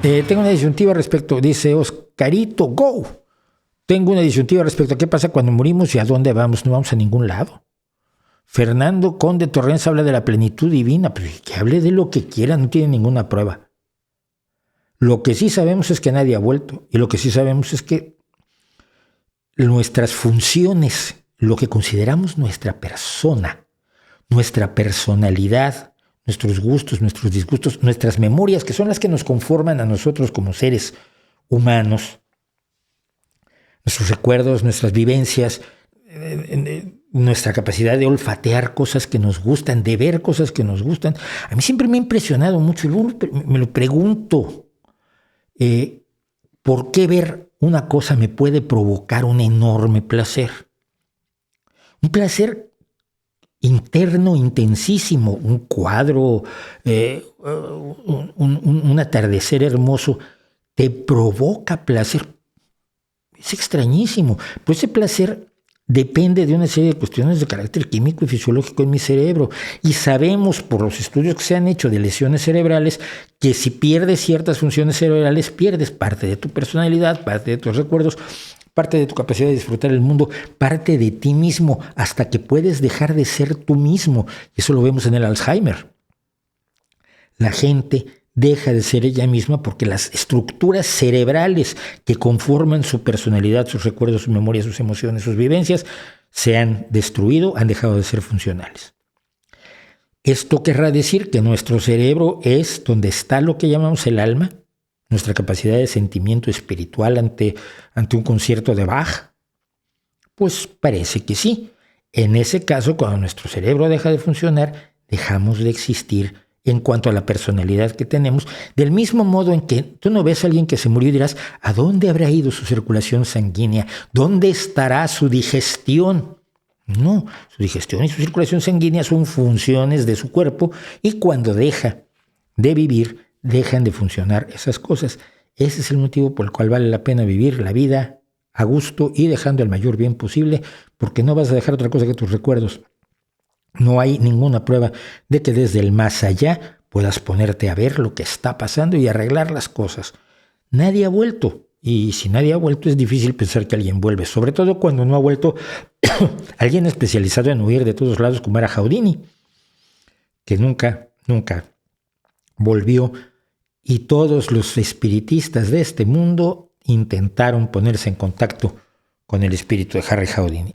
Tengo una disyuntiva respecto, dice Oscarito, go. Tengo una disyuntiva respecto a qué pasa cuando morimos y a dónde vamos. No vamos a ningún lado. Fernando Conde Torrens habla de la plenitud divina, pero que hable de lo que quiera, no tiene ninguna prueba. Lo que sí sabemos es que nadie ha vuelto, y lo que sí sabemos es que nuestras funciones, lo que consideramos nuestra persona, nuestra personalidad, nuestros gustos, nuestros disgustos, nuestras memorias, que son las que nos conforman a nosotros como seres humanos, nuestros recuerdos, nuestras vivencias, nuestra capacidad de olfatear cosas que nos gustan, de ver cosas que nos gustan. A mí siempre me ha impresionado mucho, y luego me lo pregunto, ¿por qué ver una cosa me puede provocar un enorme placer? Un placer interno, intensísimo, un cuadro, un atardecer hermoso, te provoca placer. Es extrañísimo, pero ese placer depende de una serie de cuestiones de carácter químico y fisiológico en mi cerebro. Y sabemos por los estudios que se han hecho de lesiones cerebrales que si pierdes ciertas funciones cerebrales, pierdes parte de tu personalidad, parte de tus recuerdos, parte de tu capacidad de disfrutar el mundo, parte de ti mismo, hasta que puedes dejar de ser tú mismo. Eso lo vemos en el Alzheimer. La gente deja de ser ella misma porque las estructuras cerebrales que conforman su personalidad, sus recuerdos, sus memorias, sus emociones, sus vivencias, se han destruido, han dejado de ser funcionales. Esto querrá decir que nuestro cerebro es donde está lo que llamamos el alma, nuestra capacidad de sentimiento espiritual ante un concierto de Bach. Pues parece que sí. En ese caso, cuando nuestro cerebro deja de funcionar, dejamos de existir en cuanto a la personalidad que tenemos, del mismo modo en que tú no ves a alguien que se murió y dirás, ¿a dónde habrá ido su circulación sanguínea? ¿Dónde estará su digestión? No, su digestión y su circulación sanguínea son funciones de su cuerpo y cuando deja de vivir, dejan de funcionar esas cosas. Ese es el motivo por el cual vale la pena vivir la vida a gusto y dejando el mayor bien posible, porque no vas a dejar otra cosa que tus recuerdos. No hay ninguna prueba de que desde el más allá puedas ponerte a ver lo que está pasando y arreglar las cosas. Nadie ha vuelto. Y si nadie ha vuelto, es difícil pensar que alguien vuelve. Sobre todo cuando no ha vuelto alguien especializado en huir de todos lados, como era Houdini, que nunca volvió. Y todos los espiritistas de este mundo intentaron ponerse en contacto con el espíritu de Harry Houdini.